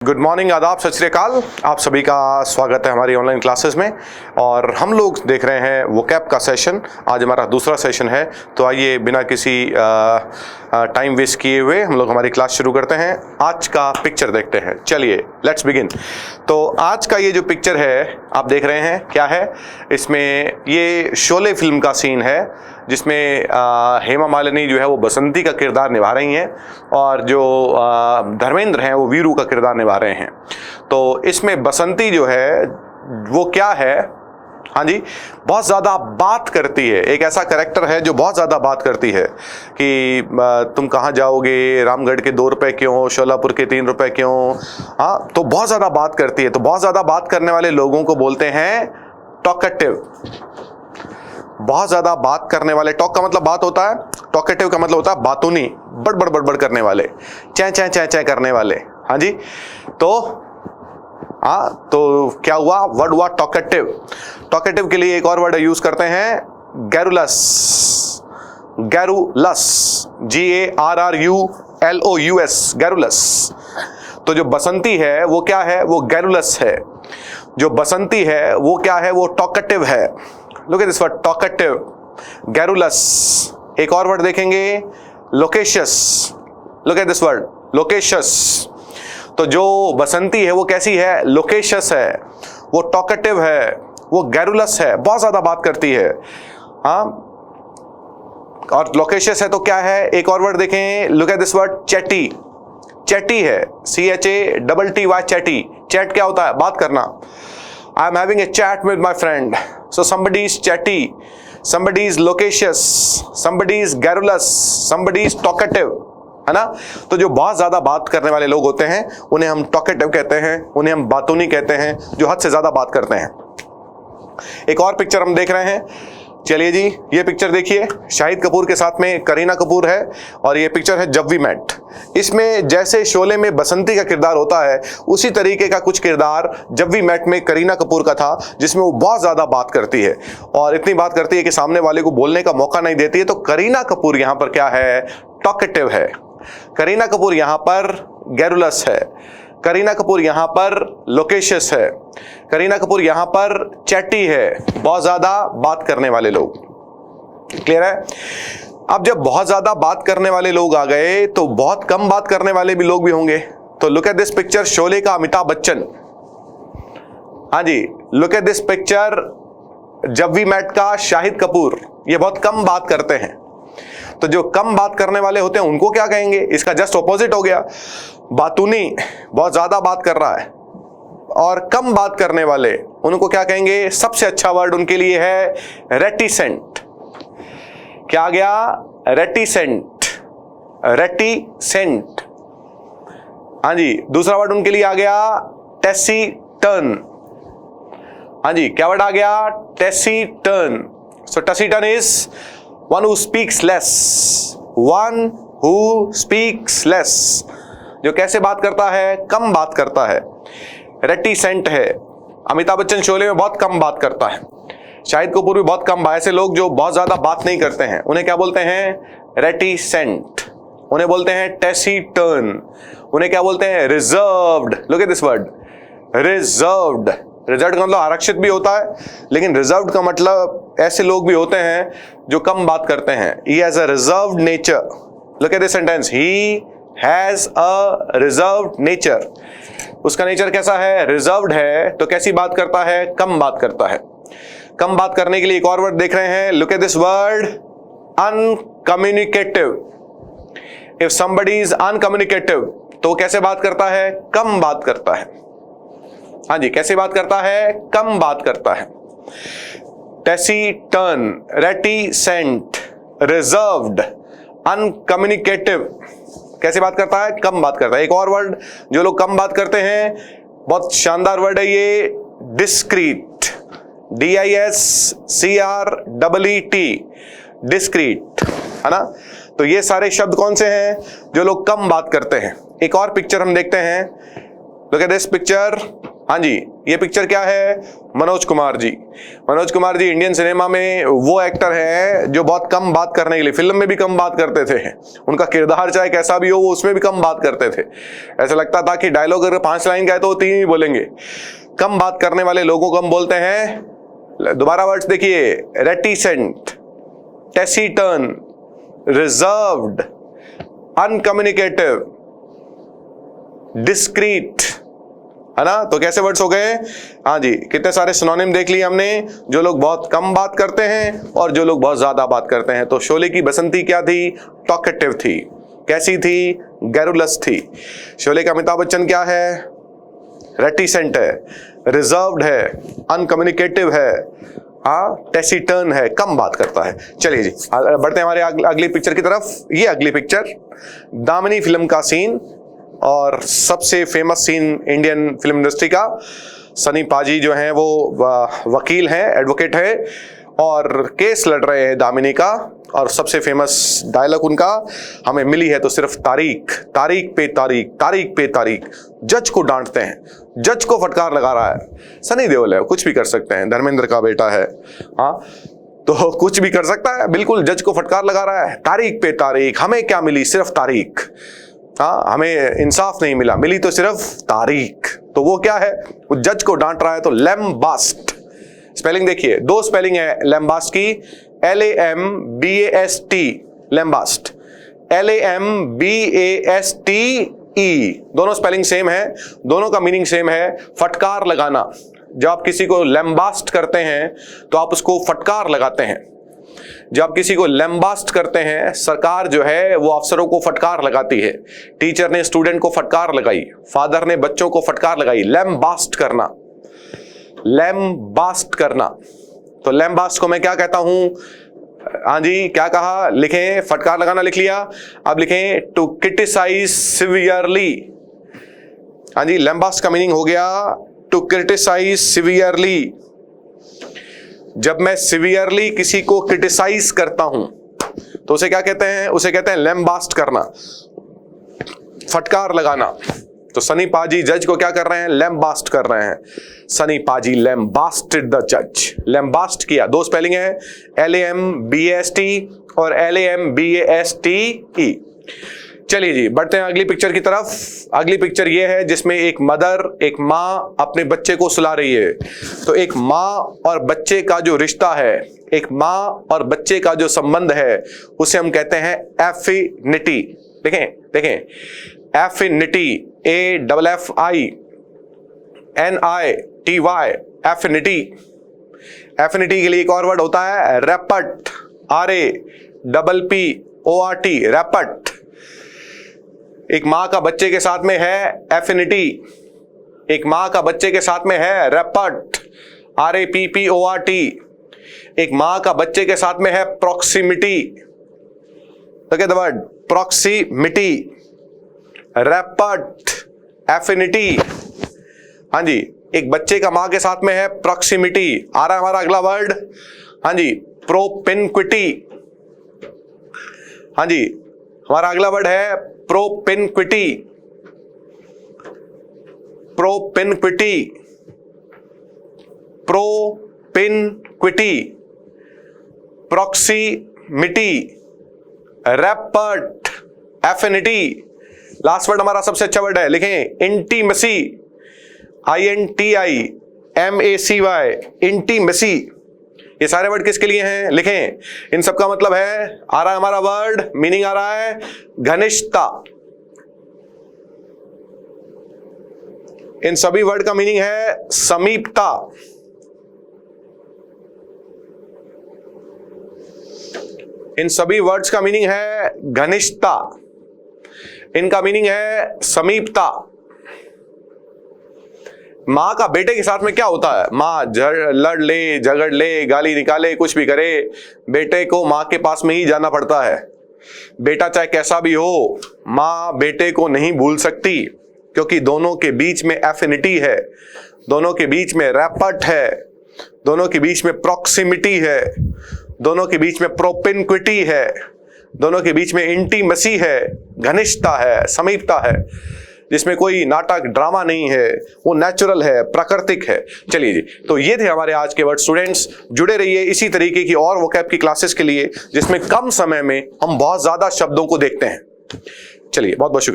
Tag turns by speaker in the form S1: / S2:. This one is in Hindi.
S1: गुड मॉर्निंग, आदाब, सत श्री अकाल। आप सभी का स्वागत है हमारी ऑनलाइन क्लासेस में। और हम लोग देख रहे हैं वोकैब का सेशन। आज हमारा दूसरा सेशन है, तो आइए बिना किसी टाइम वेस्ट किए हुए हम लोग हमारी क्लास शुरू करते हैं। आज का पिक्चर देखते हैं, चलिए लेट्स बिगिन। तो आज का ये जो पिक्चर है आप देख रहे हैं क्या है, इसमें ये शोले फिल्म का सीन है जिसमें हेमा मालिनी जो है वो बसंती का किरदार निभा रही हैं और जो धर्मेंद्र हैं वो वीरू का किरदार निभा रहे हैं। तो इसमें बसंती जो है वो क्या है, हाँ जी, बहुत ज़्यादा बात करती है। एक ऐसा कैरेक्टर है जो बहुत ज़्यादा बात करती है कि तुम कहाँ जाओगे, रामगढ़ के 2 रुपये क्यों, शोलापुर के 3 रुपये क्यों। हाँ, तो बहुत ज़्यादा बात करती है। तो बहुत ज़्यादा बात करने वाले लोगों को बोलते हैं टॉकेटिव। बहुत ज़्यादा बात करने वाले, टॉक का मतलब बात होता है, टॉकेटिव का मतलब होता है बातूनी, बड़बड़ बड़बड़ करने वाले, चै चै चै चै करने वाले। हाँ जी, तो क्या हुआ, वर्ड हुआ टॉकेटिव। टॉकेटिव के लिए एक और वर्ड यूज करते हैं, गैरुलस। Garrulous, GARRULOUS, garrulous. तो जो बसंती है वो क्या है, वो गैरुलस है। जो बसंती है वो क्या है, वो टॉकेटिव है। Look at this word, talkative, garrulous. एक और वर्ड देखेंगे, loquacious. Look at this word, loquacious. तो जो बसंती है वो कैसी है, लोकेशियस है, वो टॉकेटिव है, वो गैरुलस है, बहुत ज्यादा बात करती है। हाँ, और लोकेशियस है तो क्या है, एक और वर्ड देखें, look at this word, chatty. Chatty है, CHATTY, चैटी। चैट क्या होता है, बात करना। I am having a chat with my friend, so somebody is chatty, somebody is loquacious, somebody is garrulous, somebody is talkative, है ना। तो जो बहुत ज्यादा बात करने वाले लोग होते हैं उन्हें हम टॉकेटिव कहते हैं, उन्हें हम बातूनी कहते हैं, जो हद से ज्यादा बात करते हैं। एक और पिक्चर हम देख रहे हैं, चलिए जी, ये पिक्चर देखिए। शाहिद कपूर के साथ में करीना कपूर है और ये पिक्चर है जब वी मेट। इसमें जैसे शोले में बसंती का किरदार होता है, उसी तरीके का कुछ किरदार जब वी मेट में करीना कपूर का था, जिसमें वो बहुत ज्यादा बात करती है और इतनी बात करती है कि सामने वाले को बोलने का मौका नहीं देती है। तो करीना कपूर यहाँ पर क्या है, टॉकेटिव है। करीना कपूर यहाँ पर गैरुलस है। करीना कपूर यहाँ पर लोकेशियस है। करीना कपूर यहाँ पर चैटी है, बहुत ज्यादा बात करने वाले लोग। क्लियर है। अब जब बहुत ज्यादा बात करने वाले लोग आ गए तो बहुत कम बात करने वाले भी लोग भी होंगे। तो look at this picture, Sholay का अमिताभ बच्चन। हाँ जी, लुक एट दिस पिक्चर, जब वी मेट का शाहिद कपूर। ये बहुत कम बात करते हैं। तो जो कम बात करने वाले होते हैं उनको क्या कहेंगे, इसका जस्ट ऑपोजिट हो गया, बातूनी, बहुत ज्यादा बात कर रहा है। और कम बात करने वाले उनको क्या कहेंगे, सबसे अच्छा वर्ड उनके लिए है रेटिसेंट। क्या आ गया, रेटिसेंट, रेटिसेंट। हाँ जी, दूसरा वर्ड उनके लिए आ गया टेसीटर्न। हाँ जी, क्या वर्ड आ गया, टेसीटर्न। सो टेसीटर्न is one who speaks less, one who speaks less, जो कैसे बात करता है, कम बात करता है, रेटिसेंट है। अमिताभ बच्चन शोले में बहुत कम बात करता है, शाहिद कपूर भी बहुत कम। ऐसे लोग जो बहुत ज्यादा बात नहीं करते हैं उन्हें क्या बोलते हैं, रेटिसेंट। उन्हें बोलते हैं टेसीटर्न। उन्हें क्या बोलते हैं, reserved. Look at this word, reserved. Reserve का मतलब आरक्षित भी होता है, लेकिन रिजर्व्ड का मतलब ऐसे लोग भी होते हैं जो कम बात करते हैं। He has a reserved nature. Look at this sentence. He has a reserved nature. उसका नेचर कैसा है, रिजर्व्ड है। तो कैसी बात करता है, कम बात करता है। कम बात करने के लिए एक और वर्ड देख रहे हैं, look at this word, uncommunicative. If somebody is uncommunicative, तो कैसे बात करता है, कम बात करता है। हाँ जी, कैसे बात करता है, कम बात करता है। टेसीटर्न, रेटिसेंट, रिजर्व्ड, अनकम्युनिकेटिव। कैसे बात करता है, कम बात करता है। एक और वर्ड जो लोग कम बात करते हैं, बहुत शानदार वर्ड है ये, डिस्क्रीट। DISCREET, डिस्क्रीट, है ना। तो ये सारे शब्द कौन से हैं, जो लोग कम बात करते हैं। एक और पिक्चर हम देखते हैं, लुक एट दिस पिक्चर। हाँ जी, ये पिक्चर क्या है? मनोज कुमार जी। मनोज कुमार जी इंडियन सिनेमा में वो एक्टर हैं जो बहुत कम बात करने के लिए, फिल्म में भी कम बात करते थे, उनका किरदार चाहे कैसा भी हो वो उसमें भी कम बात करते थे। ऐसा लगता था कि डायलॉग अगर 5 लाइन का है तो वो 3 ही बोलेंगे। कम बात करने वाले लोगों को हम बोलते हैं, दोबारा वर्ड्स देखिए, रेटिसेंट, टेसिटर्न, रिजर्व्ड, अनकम्युनिकेटिव, डिस्क्रीट, है ना? तो कैसे वर्ड्स हो गए? हाँ जी, कितने सारे सिनोनिम देख लिए हमने, जो लोग बहुत कम बात करते हैं और जो लोग बहुत ज्यादा बात करते हैं। तो शोले की बसंती क्या थी? टॉकेटिव थी। कैसी थी? गैरुलस थी। शोले का अमिताभ बच्चन क्या है? रेटिसेंट है, रिजर्व्ड है, अनकम्युनिकेटिव है, हाँ, टेसिटर्न है, कम बात करता है। चलिए जी, बढ़ते हैं हमारे अगली पिक्चर की तरफ। ये अगली पिक्चर दामिनी फिल्म का सीन और सबसे famous scene Indian film industry का। सनी पाजी जो हैं वो वकील हैं, एडवोकेट हैं और केस लड़ रहे हैं दामिनी का, और सबसे फेमस डायलॉग उनका हमें मिली है तो सिर्फ तारीख, तारीख पे तारीख, तारीख पे तारीख। जज को डांटते हैं, जज को फटकार लगा रहा है। सनी देओल है, कुछ भी कर सकते हैं, धर्मेंद्र का बेटा है, हाँ, तो कुछ भी कर सकता है। बिल्कुल जज को फटकार लगा रहा है, तारीख पे तारीख, हमें क्या मिली? सिर्फ तारीख। हाँ, हमें इंसाफ नहीं मिला, मिली तो सिर्फ तारीख। तो वो क्या है? वो जज को डांट रहा है। तो लैम्बास्ट, स्पेलिंग देखिए, 2 स्पेलिंग है लैम्बास्ट की, LAMBAST, लैम्बास्ट, LAMBASTE, दोनों स्पेलिंग सेम है, दोनों का मीनिंग सेम है, फटकार लगाना। जब आप किसी को लैम्बास्ट करते हैं तो आप उसको फटकार लगाते हैं। जब आप किसी को लैम्बास्ट करते हैं, सरकार जो है वो अफसरों को फटकार लगाती है। टीचर ने स्टूडेंट को फटकार लगाई, फादर ने बच्चों को फटकार लगाई। लैम्बास्ट करना, लैम्बास्ट करना। तो लैम्बास्ट को मैं क्या कहता हूं? हाँ जी, क्या कहा? लिखें, फटकार लगाना लिख लिया। अब लिखें टू क्रिटिसाइज सिवियरली। हाँ जी, लैम्बास्ट का मीनिंग हो गया टू क्रिटिसाइज सिवियरली। जब मैं सिवियरली किसी को क्रिटिसाइज करता हूं तो उसे क्या कहते हैं? उसे कहते हैं लैम्बास्ट करना, फटकार लगाना। तो सनी पाजी जज को क्या कर रहे हैं? लैम्बास्ट कर रहे हैं। सनी पाजी लैम्बास्टेड द जज, लैम्बास्ट किया। 2 स्पेलिंग है, LAMBAST और LAMBASTE। चलिए जी, बढ़ते हैं अगली पिक्चर की तरफ। अगली पिक्चर ये है जिसमें एक मदर, एक माँ अपने बच्चे को सुला रही है। तो एक माँ और बच्चे का जो रिश्ता है, एक माँ और बच्चे का जो संबंध है, उसे हम कहते हैं एफिनिटी। देखें देखें, एफिनिटी, AFFINITY, एफिनिटी। एफिनिटी के लिए एक और वर्ड होता है रैपट, RAPPORT, रैपट। एक माँ का बच्चे के साथ में है एफिनिटी, एक माँ का बच्चे के साथ में है रैपट, RAPPORT। एक माँ का बच्चे के साथ में है प्रॉक्सिमिटी। तो the word proximity, rapport, affinity. हाँ जी, एक बच्चे का माँ के साथ में है प्रॉक्सिमिटी। आ रहा है हमारा अगला वर्ड, हाँ जी, प्रोपिनक्विटी। हाँ जी, हमारा अगला वर्ड है propinquity, propinquity, propinquity, proximity, rapport, affinity. Last word हमारा सबसे अच्छा वर्ड है, लिखें इंटीमेसी, INTIMACY, इंटीमेसी। ये सारे वर्ड किसके लिए हैं? लिखें, इन सब का मतलब है, आ रहा है हमारा वर्ड, मीनिंग आ रहा है घनिष्ठता। इन सभी वर्ड का मीनिंग है समीपता। इन सभी वर्ड्स का मीनिंग है घनिष्ठता, इनका मीनिंग है समीपता। माँ का बेटे के साथ में क्या होता है? माँ लड़ ले, झगड़ ले, गाली निकाले, कुछ भी करे, बेटे को माँ के पास में ही जाना पड़ता है। बेटा चाहे कैसा भी हो, माँ बेटे को नहीं भूल सकती, क्योंकि दोनों के बीच में एफिनिटी है, दोनों के बीच में रैपट है, दोनों के बीच में प्रॉक्सिमिटी है, दोनों के बीच में प्रोपिनक्विटी है, दोनों के बीच में इंटीमेसी है, घनिष्ठता है, समीपता है। जिसमें कोई नाटक ड्रामा नहीं है, वो नेचुरल है, प्राकृतिक है। चलिए जी, तो ये थे हमारे आज के वर्ड। स्टूडेंट्स जुड़े रहिए इसी तरीके की और वोकैब की क्लासेस के लिए, जिसमें कम समय में हम बहुत ज्यादा शब्दों को देखते हैं। चलिए, बहुत बहुत शुक्रिया।